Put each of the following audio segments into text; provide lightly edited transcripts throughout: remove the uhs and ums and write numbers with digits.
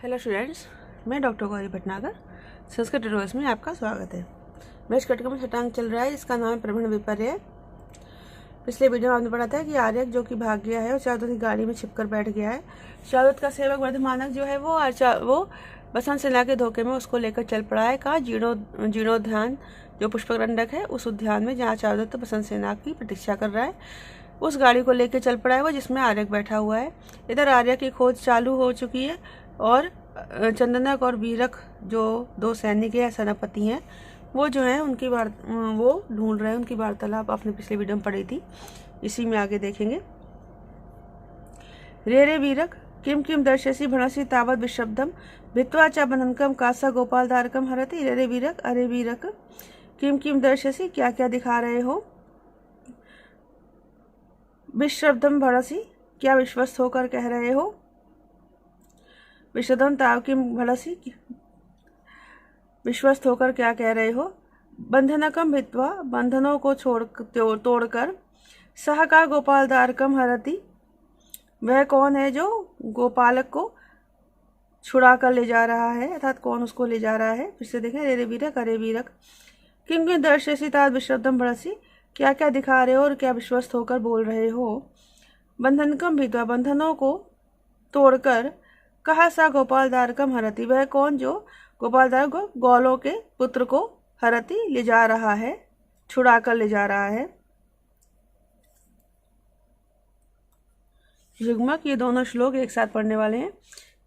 Hello students, मैं doctor Gauri Bhatnagar Sanskrit tutorials में आपका स्वागत है। मेष कटक में छठा अंक चल रहा है, इसका नाम है प्रवण विपर्य। पिछले वीडियो में आपने पढ़ा था कि आर्यक जो कि भाग गया है और चारुदत्त की गाड़ी में छिपकर बैठ गया है। चारुदत्त का सेवक वर्धमानक जो है वो बसंत सेना के धोखे में उसको लेकर चल पड़ा है। कहा जीर्णोद्यान जो पुष्पगंडक है उस उद्यान में, जहाँ चारुदत्त बसंत सेना की प्रतीक्षा कर रहा है, उस गाड़ी को लेकर चल पड़ा है वो, जिसमें आर्यक बैठा हुआ है। इधर आर्यक की खोज चालू हो चुकी है और चंदनक और वीरक जो दो सैनिक या सेनापति हैं वो जो है वो ढूंढ रहे हैं। उनकी वार्तालाप आपने पिछले वीडियो में पढ़ी थी, इसी में आगे देखेंगे। रे वीरक किम किम दर्शसी भणसी तावत विशब्दम भित्वा च बननकम कासा गोपाल धारकम हरति। रे वीरक, अरे वीरक, किम किम दर्शसी, क्या क्या दिखा रहे हो। विशब्दम भणसी, क्या विश्वस्त होकर कह रहे हो। विशदम ताव किम भड़सी, विश्वस्त होकर क्या कह रहे हो। बंधनकम भित्वा, बंधनों को तोड़कर। सह का गोपाल दारकम हरति, वह कौन है जो गोपालक को छुड़ा कर ले जा रहा है, अर्थात कौन उसको ले जा रहा है। फिर से देखें, रे वीरक, अरे वीरक, किम किम दर्शसी ताद विशब्दम भड़सी, क्या क्या दिखा रहे हो और क्या विश्वस्त होकर बोल रहे हो। बंधनकम भित्वा, बंधनों को तोड़कर। कहा सा गोपाल दारकम हरति, वह कौन जो गोपाल दार को गौलों के पुत्र को हरति ले जा रहा है, छुड़ा कर ले जा रहा है। युग्मक, ये दोनों श्लोक एक साथ पढ़ने वाले हैं।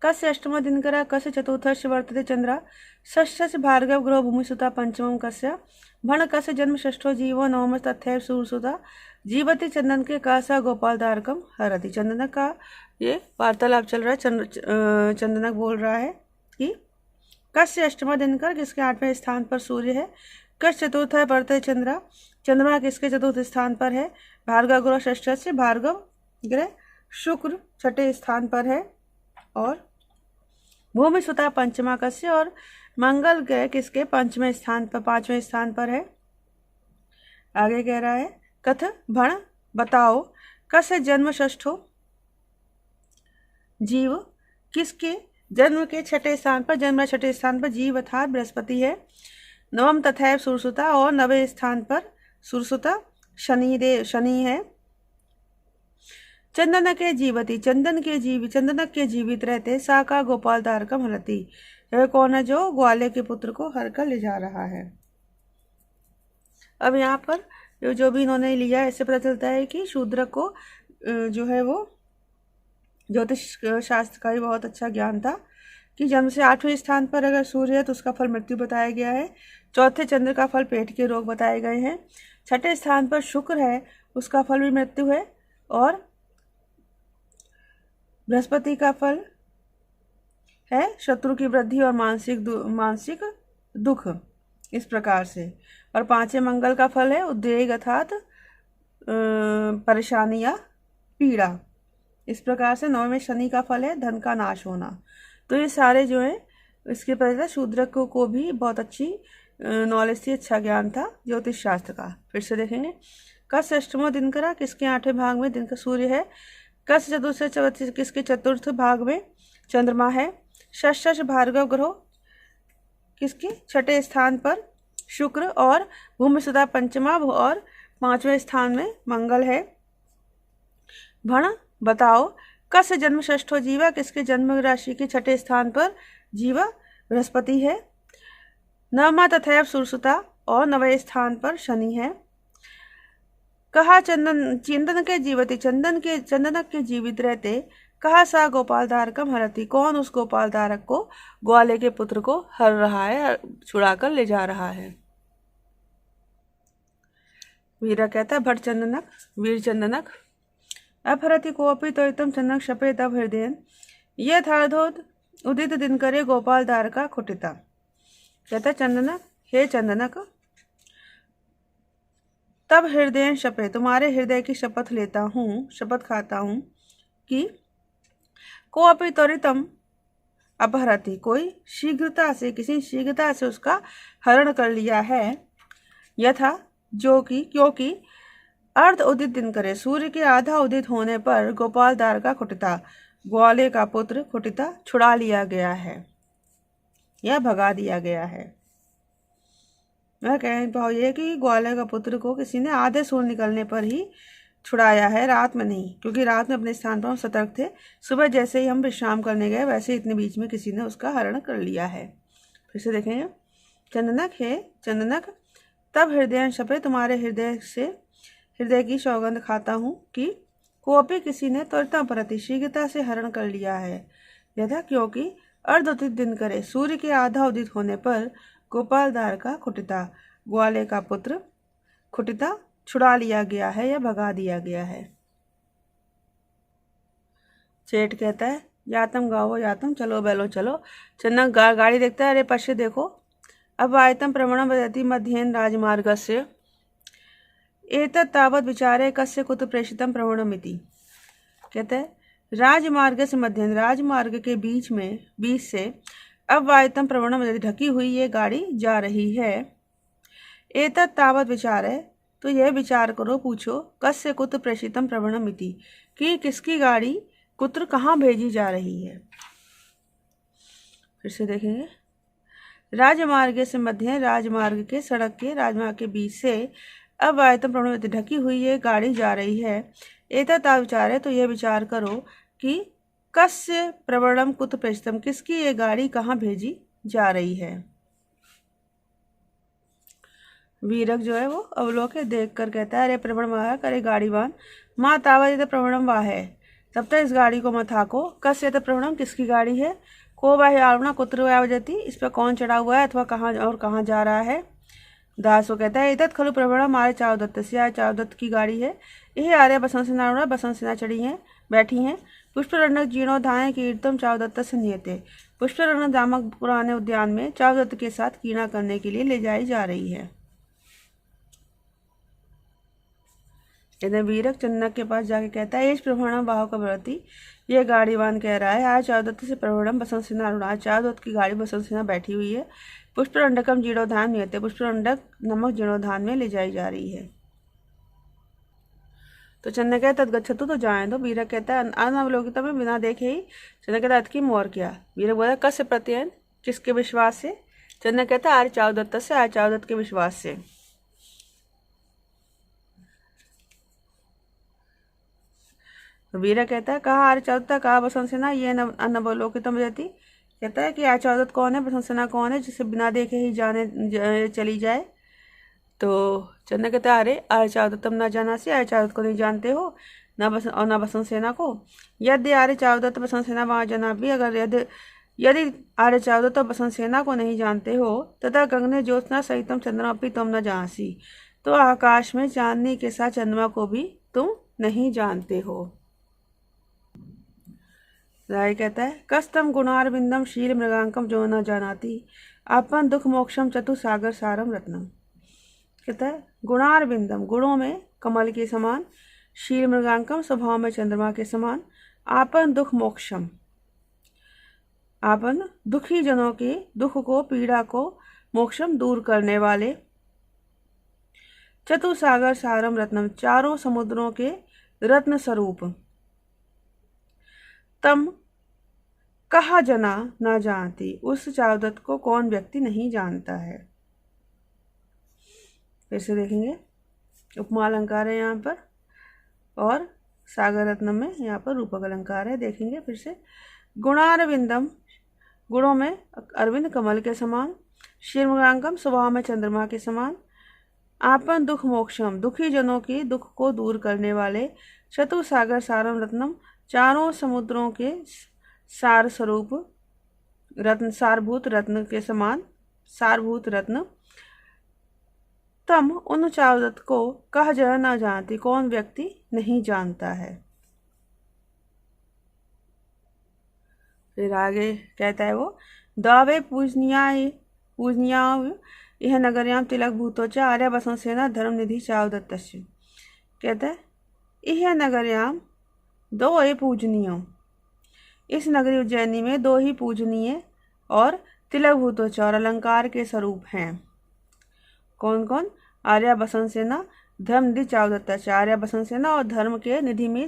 कस्य अष्टम दिनकरा कस्य चतुर्थस्य वर्तते चंद्रा षष्ठस्य भार्गव ग्रह भूमिसुता पंचमम कस्य भण कस्य जन्म षष्ठो जीवो नवम तथैव सूरसुता जीवति चंदन के कासा गोपाल दारकम हरति। चंदनक का ये वार्तालाप चल रहा है। चंदनक बोल रहा है कि कस्य अष्टमा दिनकर, किसके 8वें स्थान पर सूर्य है। कस्य चतुर्थ है वर्तते चंद्रा, चंद्रमा किसके चतुर्थ स्थान पर है। भार्गव ग्रह षष्ठ से, भार्गव ग्रह शुक्र 6ठे स्थान पर है। और भूमि सुता पंचमा कस्य, और मंगल ग्रह किसके 5वें स्थान पर है। आगे कह रहा है कथ भण, बताओ, कस्य जन्म षष्ठो, जीव किसके जन्म के 6ठे स्थान पर, जन्म 6ठे स्थान पर जीव अर्थात बृहस्पति है। नवम तथैव सुरसुता, और 9वें स्थान पर सुरसुता शनि है। चंदन के जीवती, चंदनक के जीवित रहते। सा का गोपाल दारकम हरति, यह कौन है जो ग्वाले के पुत्र को हर कर ले जा रहा है। अब यहाँ पर जो भी इन्होंने लिया है, इससे पता चलता है कि शूद्रक को जो है वो ज्योतिष शास्त्र का भी बहुत अच्छा ज्ञान था कि जन्म से 8वें स्थान पर अगर सूर्य है तो उसका फल मृत्यु बताया गया है। चौथे चंद्र का फल पेट के रोग बताए गए हैं। 6ठे स्थान पर शुक्र है, उसका फल भी मृत्यु है। और बृहस्पति का फल है शत्रु की वृद्धि और मानसिक दुख, इस प्रकार से। और 5वें मंगल का फल है उद्वेग अर्थात परेशानी या पीड़ा। इस प्रकार से 9वें शनि का फल है धन का नाश होना। तो ये सारे जो है इसके पता शूद्रक को भी बहुत अच्छी नॉलेज थी, अच्छा ज्ञान था ज्योतिष शास्त्र का। फिर से देखेंगे, कस्य अष्टमो दिनकरा, किसके 8वें भाग में दिन का सूर्य है। कस्य चतुर्थ, किसके चतुर्थ भाग में चंद्रमा है। षष्ठ भार्गव ग्रह, किसके 6ठे स्थान पर शुक्र, और भूमि सुधा पंचमा, और 5वें स्थान में मंगल है। भण, बताओ, कस्य जन्म षष्ठो जीवा, किसके जन्म राशि के 6ठे स्थान पर जीवा बृहस्पति है। नवमा तथैव सुरसुता, और 9वें स्थान पर शनि है। कहा चंदन के जीवती, चंदनक के जीवित रहते। कहा सा गोपाल धारकम हरति, कौन उस गोपाल धारक को ग्वाले के पुत्र को हर रहा है, छुड़ा कर ले जा रहा है। वीरा कहता है भट चंदनक, वीर चंदनक, अपहरति कोपि त्वरितं चंदनक शपे तब हृदय यथार्धोद उदित दिन करे गोपाल दारका खुटिता। कहता चंदनक, हे चंदनक, तब हृदय शपे, तुम्हारे हृदय की शपथ लेता हूँ, शपथ खाता हूँ कि कोपि त्वरितम अपहरति, कोई शीघ्रता से, किसी शीघ्रता से उसका हरण कर लिया है। यथा, जो कि, क्योंकि अर्ध उदित दिन करे, सूर्य के आधा उदित होने पर गोपाल दारका खुटिता, ग्वाले का पुत्र कुटिता छुड़ा लिया गया है या भगा दिया गया है। वह कहने पाओ ये कि ग्वाले का पुत्र को किसी ने आधे सूर्य निकलने पर ही छुड़ाया है, रात में नहीं, क्योंकि रात में अपने स्थान पर हम सतर्क थे। सुबह जैसे ही हम विश्राम करने गए वैसे इतने बीच में किसी ने उसका हरण कर लिया है। फिर से देखेंगे। चंदनक है चंदनक, तब हृदय शपे तुम्हारे हृदय की सौगंध खाता हूँ कि कोपी किसी ने त्वरिता प्रति शीघ्रता से हरण कर लिया है। यथा क्योंकि अर्धोदित दिन करे सूर्य के आधा उदित होने पर गोपालदार का खुटिता ग्वाले का पुत्र खुटिता छुड़ा लिया गया है या भगा दिया गया है। सेठ कहता है यातम गाओ यातम, चलो बैलो चलो। चन्नक गाड़ी देखता है, अरे पश्य देखो। अब आयतम प्रवणम वदति मध्येन राजमार्गस्य एतत् तावत् विचारे कस्य कुत प्रेषितम प्रवणमिति। कहते हैं राजमार्ग से मध्येन, राजमार्ग के बीच से अब आयतम प्रवणम ढकी हुई ये गाड़ी जा रही है। एतत् तावत् विचारे, तो यह विचार करो, पूछो, कस्य कुत प्रेषितम प्रवणमिति, कि किसकी गाड़ी कुत्र कहाँ भेजी जा रही है। फिर से देखेंगे। राजमार्ग से मध्य, राजमार्ग के सड़क के राजमार्ग के बीच से अब आयतम प्रवणमिति ढकी हुई ये गाड़ी जा रही है। एतत् विचारे, तो यह विचार करो कि कस्य प्रवणम कुत प्रेषितम, किसकी ये गाड़ी कहाँ भेजी जा रही है। वीरक जो है वो अवलोके देख कर कहता है अरे प्रवण वाह, करे गाड़ीवान, माँ तावत प्रवणम वाह है, तब तक इस गाड़ी को मत हाको। कस्य प्रवणम, किसकी गाड़ी है। को वह आरुणा कुत्र आवजती, इस पर कौन चढ़ा हुआ है अथवा कहाँ जा रहा है। दासो कहता है एतत् खलु प्रवणम आर्य चारुदत्त से, आर्य चारुदत्त की गाड़ी है। यह आर्य बसंत सेना आरुणा, बसंत सेना चढ़ी हैं बैठी हैं। पुष्परण्यक जीर्णोद्यान कीर्तम चारुदत्त से नियते, पुष्परण्य नामक पुराने उद्यान में चारुदत्त के साथ कीड़ा करने के लिए ले जाई जा रही है। इधर वीरक चन्नक के पास जाके कहता है एश प्रवणम वाह का व्रती, यह गाड़ीवान कह रहा है आज चारुदत्त से प्रवणम बसंत सेना आरुणा, चारुदत्त की गाड़ी बसंत सेना बैठी हुई है। पुष्परंडकम जीर्णोद्यान नियते, पुष्परंडक नमक जीर्णोद्यान में ले जाई जा रही है। तो चन्नक कहता तदगच्छतु, तो जाए दो। वीरक कहता है अनवलोकित में, बिना देखे ही। चन्नक कहता अत की मोर क्या। वीरक बोला कस्य प्रत्ययन, किसके विश्वास से। चन्नक कहता आर्य चारुदत्त से, आर्य चारुदत्त के विश्वास से। वीरक कहता है कहा आर्य चारुदत्त, कहा बसंत सेना, ये अनवलोकितम रहती। कहता है कि आर्य चारुदत्त कौन है, बसंत सेना कौन है, जिसे बिना देखे ही चली जाए। तो चन्नक कहता है अरे आर्य चारुदत्तम ना जाना सी, आर्य चारुदत्त को नहीं जानते हो ना बसंत सेना को। यदि आर्य चारुदत्त बसंत सेना वहाँ जना भी, अगर यदि आर्य चारुदत्त बसंत सेना को नहीं जानते हो, तथा गगने ज्योत्सना सहितम चंद्रमा भी तुम न जानसी, तो आकाश में चांदनी के साथ चंद्रमा को भी तुम नहीं जानते हो। राय कहता है कस्तम गुणारविंदम शील मृगांकम जो न जानाती, आपन दुख मोक्षम चतु सागर सारम रत्नम। कहता है गुणारविंदम, गुणों में कमल के समान, शील मृगांकम, स्वभाव में चंद्रमा के समान, आपन दुख मोक्षम, आपन दुखी जनों के दुख को पीड़ा को मोक्षम दूर करने वाले, चतुसागर सारम रत्नम, चारों समुद्रों के रत्न स्वरूप, तम कहा जना ना जानती, उस चारुदत्त को कौन व्यक्ति नहीं जानता है। फिर से देखेंगे। उपमा अलंकार है यहाँ पर और सागर रत्नम में यहाँ पर रूपक अलंकार है। देखेंगे फिर से। गुणारविंदम, गुणों में अरविंद कमल के समान, शीर्मगांगम, स्वभाव में चंद्रमा के समान, आपन दुख मोक्षम, दुखी जनों की दुख को दूर करने वाले, चतुसागर सारम रत्नम, चारों समुद्रों के सार स्वरूप रत्न, सारभूत रत्न के समान, सारभूत रत्न, तम उन चारुदत्त को कह जह न जानती, कौन व्यक्ति नहीं जानता है। फिर आगे कहता है वो दावे पूजनीयाय यह नगर्याम तिलक भूतोच आर्य बसंत सेना धर्म निधि चारुदत्त। कहता है यह नगर्याम दो ये पूजनीय, इस नगरी उज्जैनी में दो ही पूजनीय और तिलक भूतोच और अलंकार के स्वरूप हैं। कौन कौन। आर्य बसंत सेना, धर्म निधि चारुदत्त। आर्य बसंत सेना और धर्म के निधि में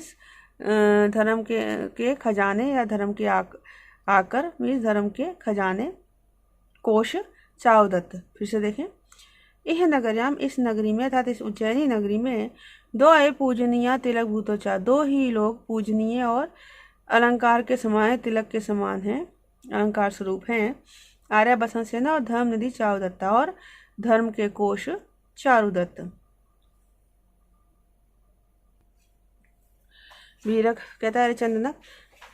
धर्म के खजाने या धर्म के आकर मीन्स धर्म के खजाने कोश चाउदत्त। फिर से देखें, यह नगर्याम इस नगरी में अर्थात इस उज्जैनी नगरी में दो अय पूजनीय तिलक भूतोचा, दो ही लोग पूजनीय और अलंकार के समान तिलक के समान हैं, अलंकार स्वरूप हैं। आर्या बसंत सेना और धर्म निधि चारुदत्ता और धर्म के कोश चारुदत्त। वीरक कहता है चंदनक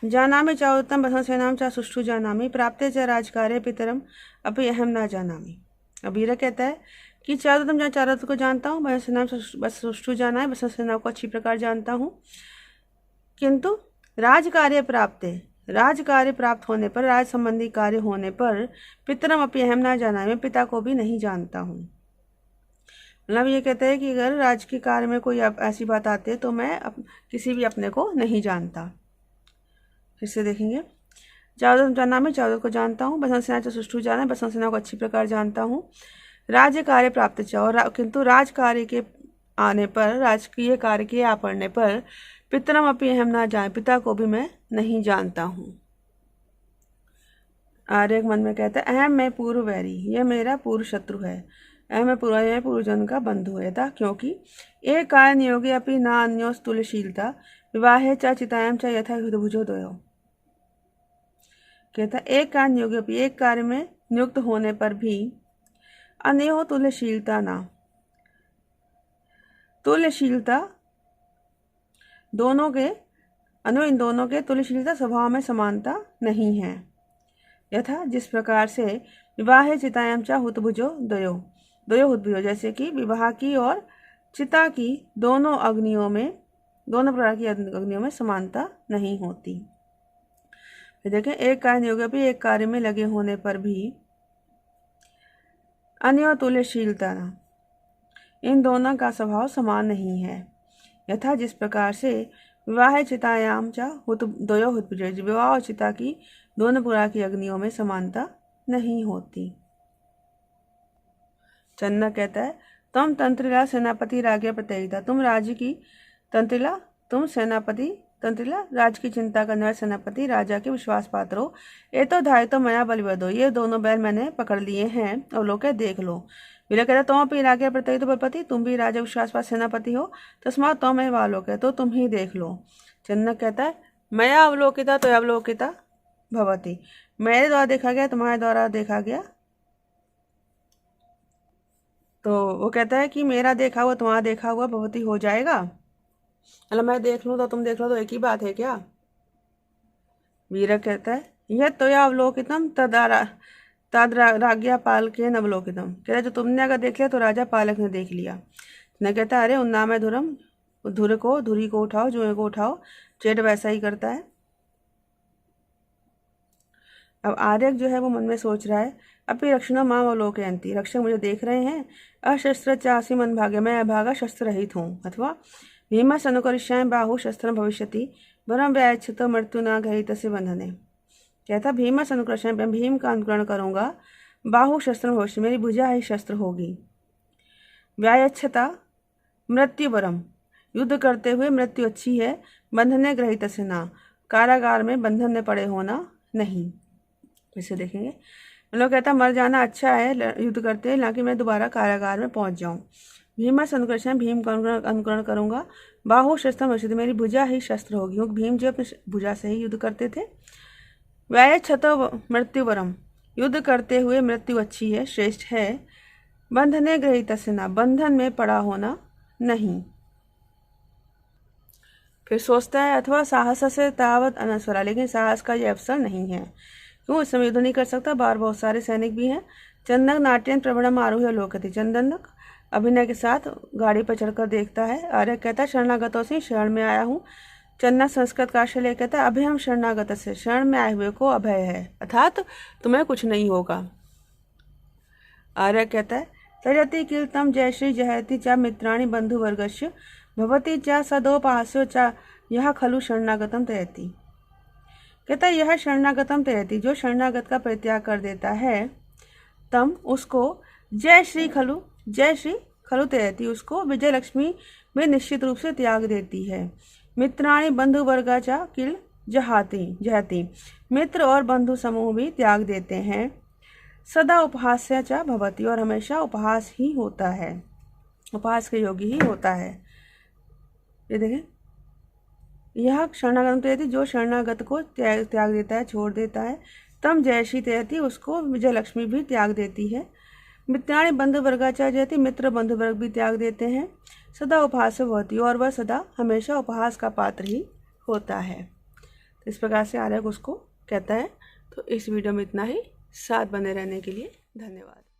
जानामि चारुदत्तम बसंत सेनाम चा सुष्ठु जानामि प्राप्ते च राजकार्य पितरम अपि अहम ना जानामि। अब वीरक कहता है कि चारुदत्तम जहाँ चारुदत्त को जानता हूँ, बसंत सेना बस सुष्ठु जाना है, बसंत सेना को अच्छी प्रकार जानता हूँ, किंतु राजकार्य प्राप्त होने पर, राज संबंधी कार्य होने पर पितरम अपि अहम ना जाना, मैं पिता को भी नहीं जानता हूँ। मतलब ये कहते हैं कि अगर राज के कार्य में कोई ऐसी बात आती है तो मैं किसी भी अपने को नहीं जानता। फिर से देखेंगे, चारुदत्त जाना मैं चारुदत्त को जानता हूँ, बसंत सेना से सुष्ठु जाना है, बसंत सेना को अच्छी प्रकार जानता हूँ। राज्य कार्य प्राप्त चाहो, किंतु राज कार्य के आने पर, राजकीय कार्य के आ पड़ने पर पितरम अपि अहम ना जाने, पिता को भी मैं नहीं जानता हूँ। आर्य मन में कहता है अहम मैं पूर्व वैरी, यह मेरा पूर्व शत्रु है, अहम मैं पूर्वजन का बंधु है था, क्योंकि एक कार्य नियोगे अपि ना अन्योस तुल्यशीलता विवाहे च चितायाम च यथा युधभुजो द्वयो। कहता एक कार्य नियोगे अपि, एक कार्य में नियुक्त होने पर भी अन्यो तुल्यशीलता ना, तुल्यशीलता दोनों के इन दोनों के तुल्यशीलता स्वभाव में समानता नहीं है। यथा जिस प्रकार से विवाह चितायाम चा हुतभुजो द्वयो हुतभुजो, जैसे कि विवाह की और चिता की दोनों प्रकार की अग्नियों में समानता नहीं होती। फिर देखें एक कार्य नियोग भी, एक कार्य में लगे होने पर भी अन्य तुल्यशीलता ना, इन दोनों का स्वभाव समान नहीं है। यथा जिस प्रकार से विवाह चितायाम चा द्वयो हुतभुजो, विवाह और चिता की दोनों प्रकार की अग्नियों में समानता नहीं होती। चन्ना कहता है तुम तंत्रिला सेनापति राज्ञा प्रत्ययिता, तुम राज्य की तंत्रिला, तुम सेनापति तंत्रिला राज की चिंता करने वाले सेनापति राजा के विश्वास पात्र हो। ये तो धाय तो मया बलिवदो, ये दोनों बैल मैंने पकड़ लिए हैं, और लोग देख लो। विला कहता तुम अपनी राज्ञा प्रत्ययित बलपति, तुम भी राजा विश्वास पात्र सेनापति हो, तस्मात तुम मैं वालोक है, तो तुम ही देख लो। चन्नक कहता है मया अवलोकिता तो अवलोकिता भवती, मेरे द्वारा देखा गया तुम्हारे द्वारा देखा गया। तो वो कहता है कि मेरा देखा हुआ तुम्हारा देखा हुआ भवती हो जाएगा, मतलब मैं देख लूँ तो तुम देख लो तो एक ही बात है क्या। वीरक कहता है यह तो या अवलोकितम तद राज्ञा पालकेन अवलोकितम, कहता है जो तुमने अगर देख लिया तो राजा पालक ने देख लिया। न कहता है अरे उन्नामे धुरम, धुरी को उठाओ, जुए को उठाओ, चेट वैसा ही करता है। अब आर्यक जो है वो मन में सोच रहा है अपनी रक्षणा माम अवलोकयंती, रक्षक मुझे देख रहे हैं, अशस्त्र चासी मन भाग्य, मैं अभागा शस्त्र रहित हूँ। अथवा भीमा अनुकरिष्याएं बाहु शस्त्र भविष्यति वरम व्यायच्छतो मृत्यु ना घरित से बंधने, कहता भीमा अनुकरिष्याएं, मैं भीम का अनुकरण करूँगा, बाहु शस्त्र भविष्य, मेरी भुजा ही शस्त्र होगी। व्यायच्छता मृत्यु वरम, युद्ध करते हुए मृत्यु अच्छी है, बंधने ग्रहित से ना, कारागार में बंधन में पड़े होना नहीं। इसे देखेंगे, लोग कहता मर जाना अच्छा है युद्ध करते, ना कि मैं दोबारा कारागार में पहुंच जाऊं। भीमा से अनुकरण, भीम का अनुकरण करूंगा, बाहु शस्त्र भविष्यति, मेरी भुजा ही शस्त्र होगी, क्योंकि भीम जो अपनी भुजा से ही युद्ध करते थे। व्यायच्छतो मृत्यु वरम, युद्ध करते हुए मृत्यु अच्छी है, श्रेष्ठ है। बंधने ग्रहित से ना, बंधन में पड़ा होना नहीं। फिर सोचता है अथवा साहस से तावत अनस्वरा, लेकिन साहस का ये अवसर नहीं है, क्यों इस समय युद्ध नहीं कर सकता, बाहर बहुत सारे सैनिक भी हैं। चंदक नाट्यन प्रवणम आरोह्य लोकति, चंदनक अभिनय के साथ गाड़ी पर चढ़कर देखता है। आर्य कहता है शरणागतों से शरण में आया हूँ। चन्नक संस्कृत का शैल कहता है अभयम शरणागत से, शरण में आए हुए को अभय है, अर्थात तुम्हें कुछ नहीं होगा। आर्य कहता है तजति किल तम जय श्री जयति चा मित्राणि बंधु वर्गस्य भवती चा सदोपास्यो चा यह खलु शरणागतम तयति, कहता है यह शरणागतम तयति, जो शरणागत का परित्याग कर देता है, तम उसको जय श्री खलु तयति, उसको विजय लक्ष्मी में निश्चित रूप से त्याग देती है। मित्राणि बंधुवर्गा च किल जहति। मित्र और बंधु समूह भी त्याग देते हैं। सदा उपहास्य च भवति, और हमेशा उपहास ही होता है, उपहास के योगी ही होता है। ये देखें, यह शरणागत यदि जो शरणागत को त्याग देता है, छोड़ देता है। तम जयशी त्यजति, उसको विजयलक्ष्मी भी त्याग देती है। मित्राणि बंधुवर्गाचा जयति, मित्र बंधुवर्ग भी त्याग देते हैं। सदा उपहास होती, और वह सदा हमेशा उपहास का पात्र ही होता है। तो इस प्रकार से आर्यक उसको कहता है। तो इस वीडियो में इतना ही। साथ बने रहने के लिए धन्यवाद।